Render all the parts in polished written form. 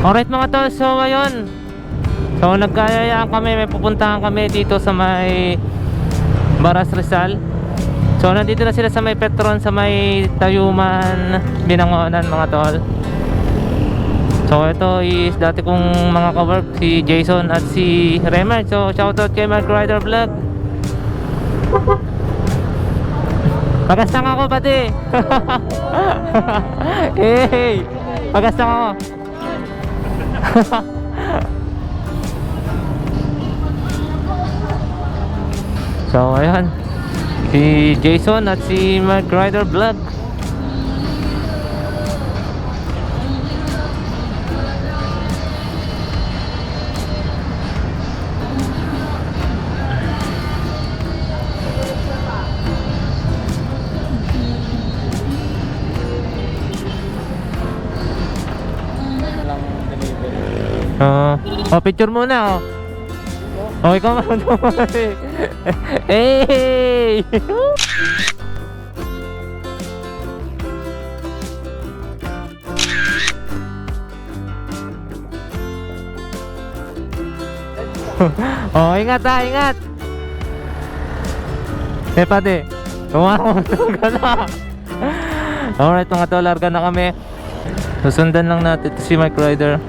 Alright mga tol, so ngayon, so nagkayayaan kami, may pupuntahan kami dito sa may Baras Rizal. So nandito na sila sa may Petron, sa may Tayuman, Binangonan mga tol. So ito is dati kong mga kawork, si Jason at si Remer. So shoutout kay Mark Rider Vlog. Pagastang ako pati. Hey, pagastang ako. So ayan, si Jason at si Mark Rider Vlog. Picture muna oh. Ikaw muna. Hey! Ingat ha, ingat. Pati, tumakunod ka na. Alright mga tol, larga na kami. Susundan lang natin si Mike Rider.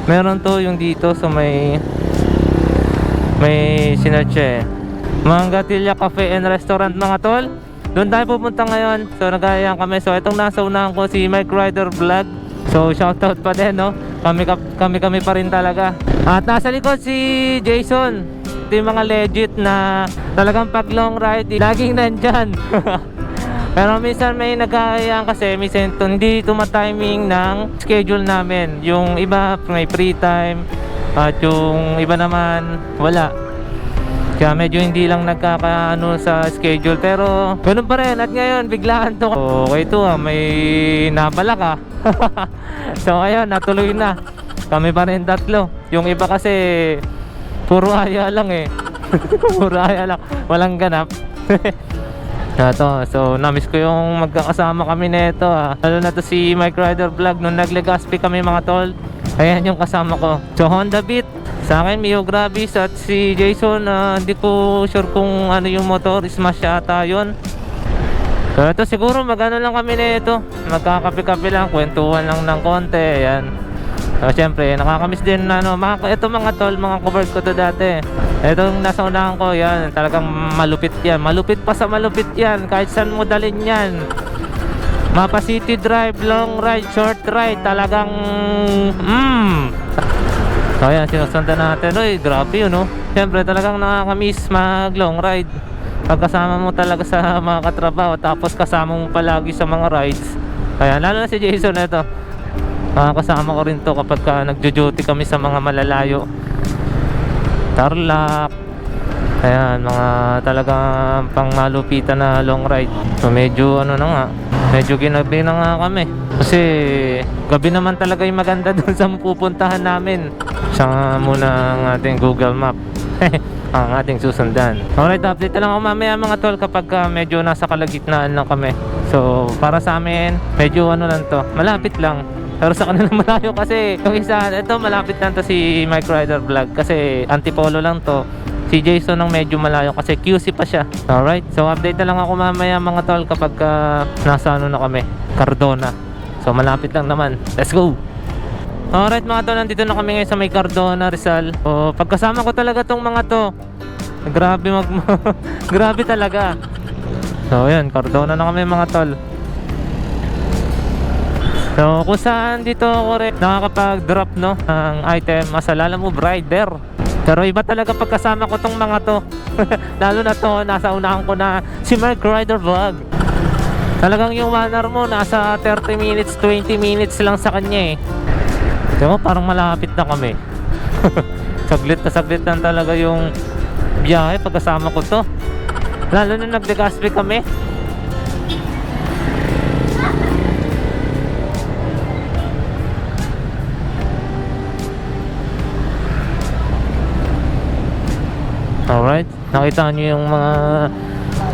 Meron to yung dito sa may sinerche Mangatilla Cafe and Restaurant mga tol. Doon tayo pupunta ngayon. So nagayaan kami. So itong nasa unahan ko si Mike Rider Vlog. So shoutout pa din no. Kami pa rin talaga. At nasa likod si Jason. Ito yung mga legit na talagang pag long ride laging nandyan. Pero minsan may nagkakayaan kasi minsan hindi tumatiming ng schedule namin. Yung iba may free time at yung iba naman wala. Kaya medyo hindi lang nagkakaano sa schedule. Pero ganun pa rin. At ngayon biglaan to. Okay to may nabalak So ayun, natuloy na. Kami pa rin tatlo. Yung iba kasi puro aya lang Puro aya lang. Walang ganap. So namiss ko yung magkakasama kami nito Lalo na to si Mike Rider Vlog nung nag-Legazpi kami mga tol. Ayan yung kasama ko. So Honda Beat. Sa akin Mio Gravis at si Jason hindi ko sure kung ano yung motor. Smash yata yun. So ito siguro magano lang kami nito. Magkakape-kape lang. Kwentuhan lang ng konti. Ayan. So syempre nakakamiss din ito mga tol, mga cover ko to dati. Itong nasa unahan ko, yan, talagang malupit yan. Malupit pa sa malupit yan. Kahit saan mo dalhin yan. Mapa City Drive, long ride, short ride. Talagang So yan, sinusundan natin. Uy, grabe yun Siyempre talagang nakakamiss mag long ride. Pagkasama mo talaga sa mga katrabaho, tapos kasama mo palagi sa mga rides. Kaya lalo na si Jason ito. Kasama ko rin to kapag nagjo-duty kami sa mga malalayo. Tarlac. Ayan, mga talagang pang malupitan na long ride. So medyo medyo ginabi na nga kami. Kasi gabi naman talaga yung maganda dun sa pupuntahan namin. Siya nga muna ang ating Google Map. Ang ating susundan. Alright, update na lang ako mamaya mga tol kapag medyo nasa kalagitnaan lang kami. So para sa amin, medyo lang to, malapit lang. Pero sa kanila malayo kasi yung isa, ito malapit lang to si Mike Rider Vlog kasi Antipolo lang to. Si Jason ang medyo malayo kasi QC pa siya. Alright, so update na lang ako mamaya mga tol kapag nasa na kami, Cardona. So malapit lang naman, let's go. Alright mga tol, nandito na kami ngayon sa may Cardona Rizal. So pagkasama ko talaga tong mga to, grabe grabe talaga. So yan, Cardona na kami mga tol. So kung saan dito ako rin nakakapag-drop ng item, masalala mo rider. Pero iba talaga pagkasama ko tong mga to. Lalo na to, nasa unahan ko na si Mark Rider Vlog. Talagang yung manner mo nasa 30 minutes, 20 minutes lang sa kanya Diba, parang malapit na kami. Saglit lang talaga yung biyahe pagkasama ko to. Lalo na nag-Legazpi kami. Alright, nakita nyo yung mga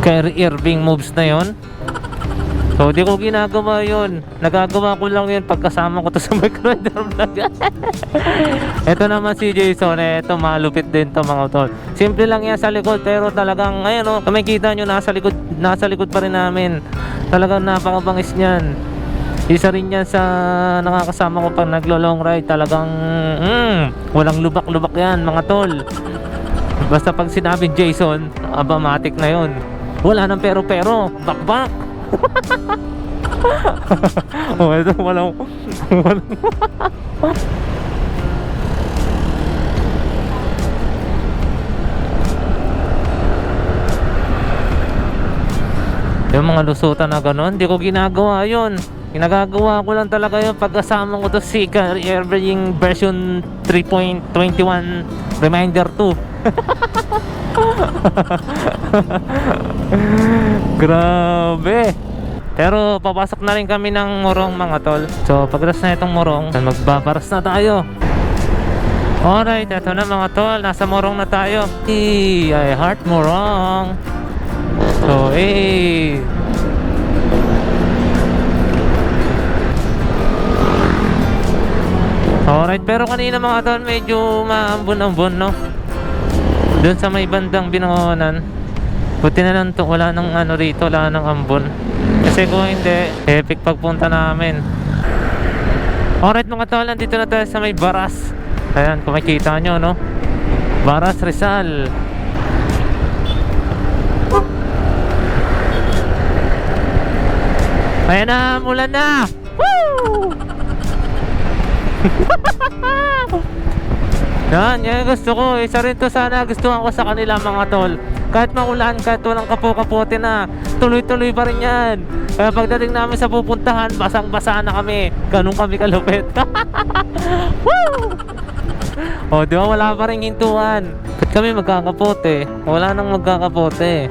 Kyrie Irving moves na yon. So So di ko ginagawa yun. Nagagawa ko lang yun pagkasama ko to sa Micro Rider Vlog. Ito naman si Jason, ito malupit din to mga tol. Simple lang yan sa likod, pero talagang ayun o, makikita nyo nasa likod pa rin namin. Talagang napakabangis niyan. Isa rin yan sa nakakasama ko pag naglo-long ride. Talagang walang lubak-lubak yan mga tol. Basta pag sinabing Jason, abamatic na yun. Wala nang pero-pero, bakbak. Oh, ito walang yung mga lusutan na gano'n, hindi ko ginagawa yun. Ginagagawa ko lang talaga yun pagkasama ko to si Everything version 3.21 Reminder 2. Grabe. Pero papasok na rin kami ng Morong mga tol. So pagdating na itong Morong, magbabaras na tayo. Alright, eto na mga tol, nasa Morong na tayo. I heart Morong. So alright, pero kanina mga tol medyo maambon-ambon, no? Doon sa may bandang Binangonan. Buti na lang to, wala nang ano rito, wala nang ambon. Kasi kung hindi, epic pagpunta namin. Alright mga tol, nandito na tayo sa may Baras. Ayan, kung makikita nyo, no? Baras Rizal. Ayan na, mulan na! Woo! Yan gusto ko. Isa rin to sana gustuhan ko sa kanila mga tol. Kahit maulan, kahit walang kapo-kapote na, tuloy-tuloy pa rin yan. Kaya pagdating namin sa pupuntahan, basang-basa na kami. Ganun kami kalupit. Woo! O, di ba wala pa rin hintuan. Ba't kami magkakapote? Wala nang magkakapote.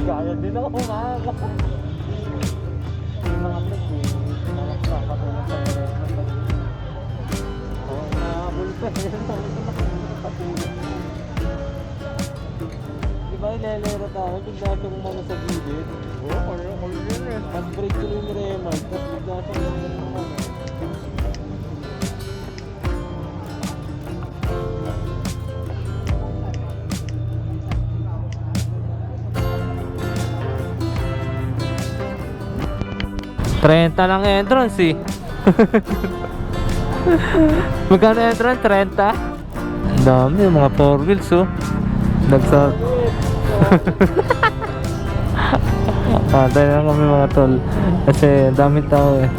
Kaya din ako umaga. Yung mga trip eh, mga kakatulong sa mga nabulpen yun. Diba ilelero tayo, bigla siyang umano sa gilid. Oo, kaya yun eh. Mag-break ko yung remark, tapos bigla siyang umano. 30 lang entrance eh. Magkano entrance? 30? Ang dami, mga 4 wheels oh. Nagsa... Patay na kami mga tol. Kasi ang daming tao eh.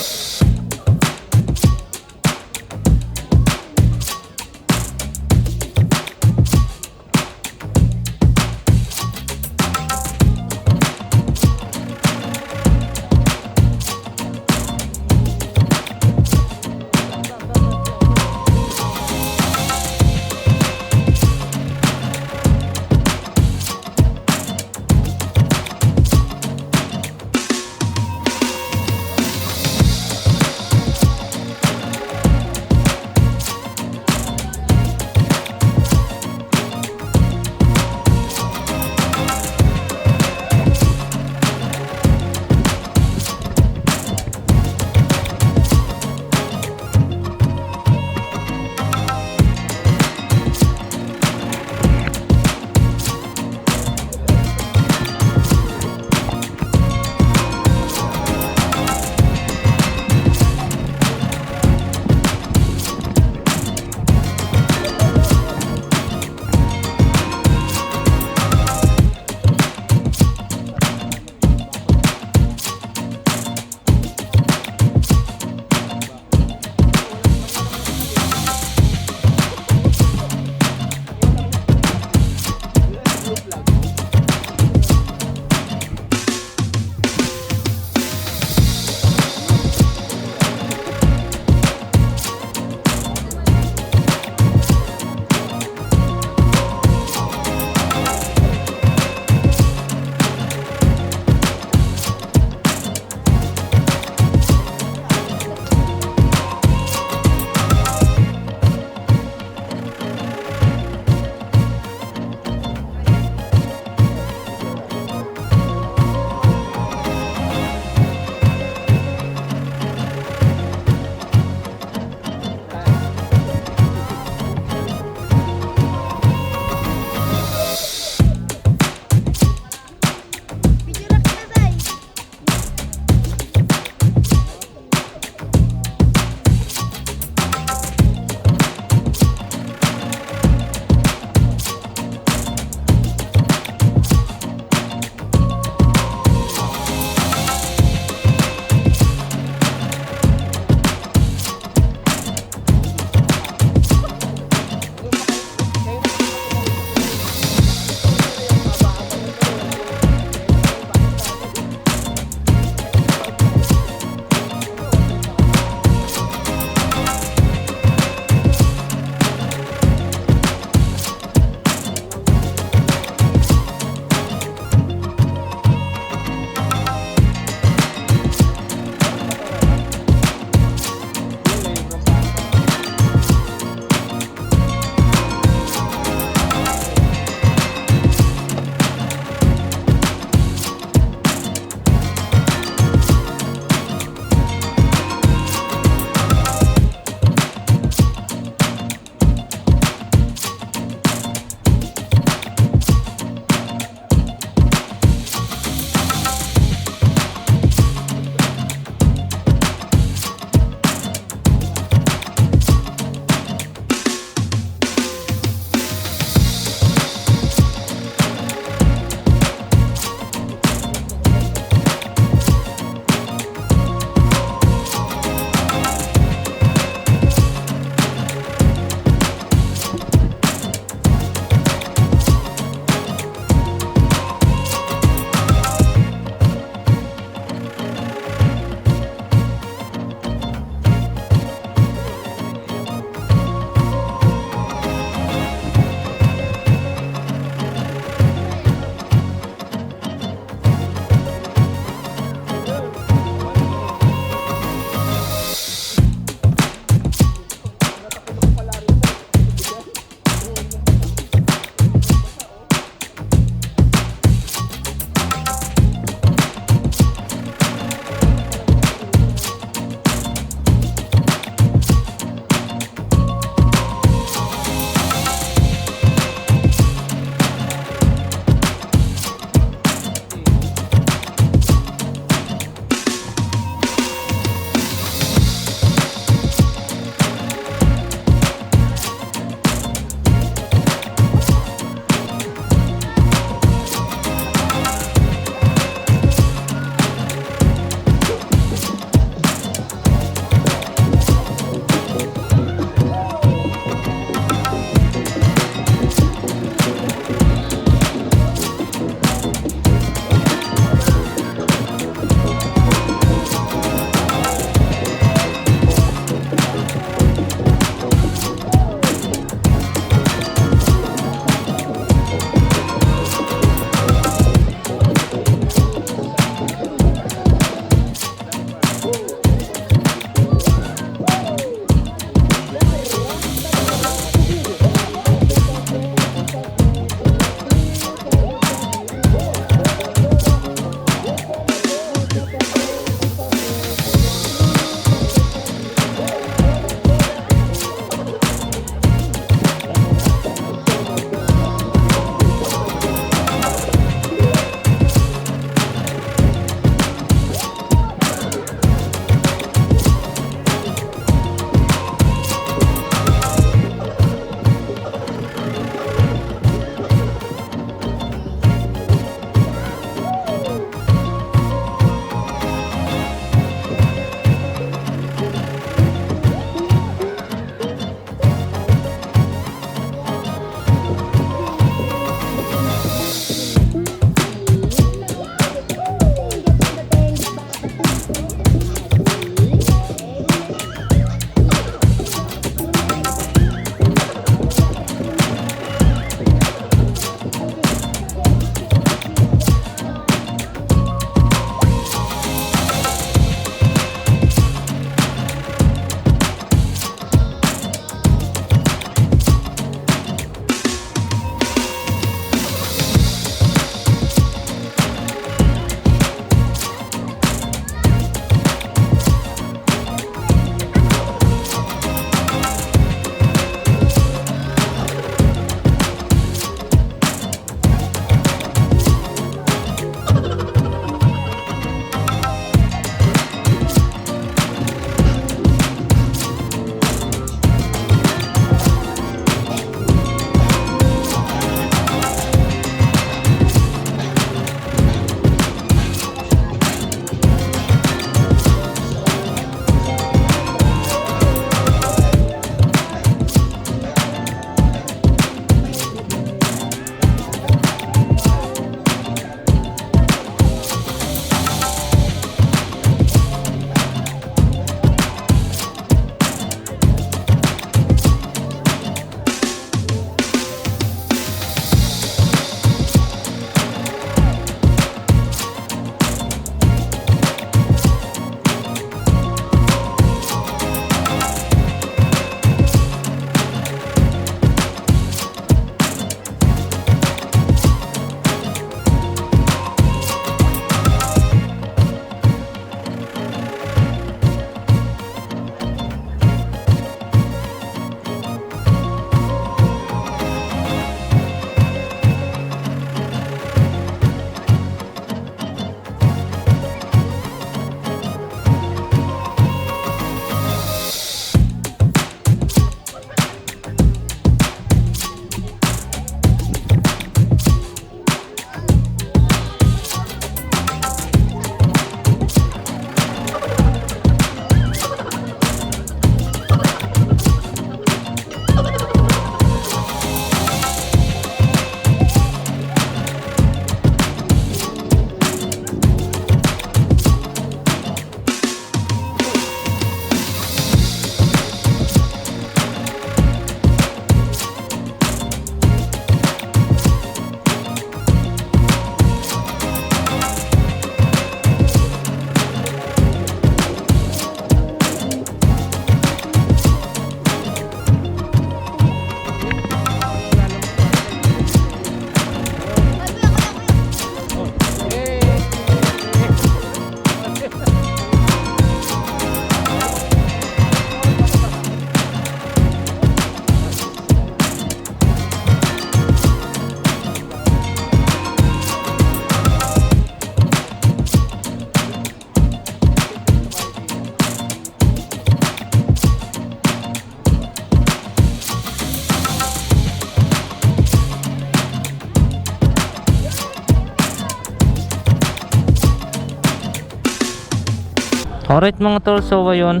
Alright mga tol, so ayun.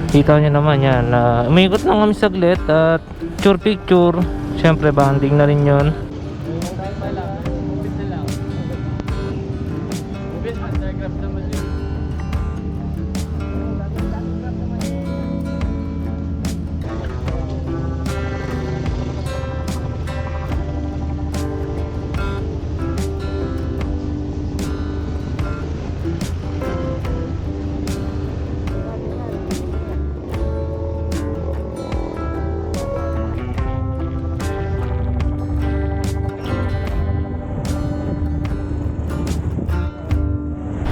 Kita nyo naman yan. Umikot lang kami saglit at picture. Siyempre banding na rin yun.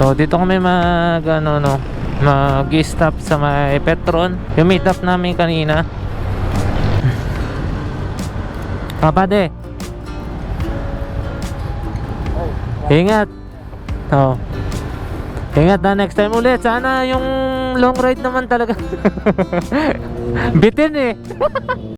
So dito kami mag-stop sa may Petron. Yung meet up namin kanina. Papade. Ingat. Oh. Ingat na next time ulit. Sana yung long ride naman talaga. Bitin eh.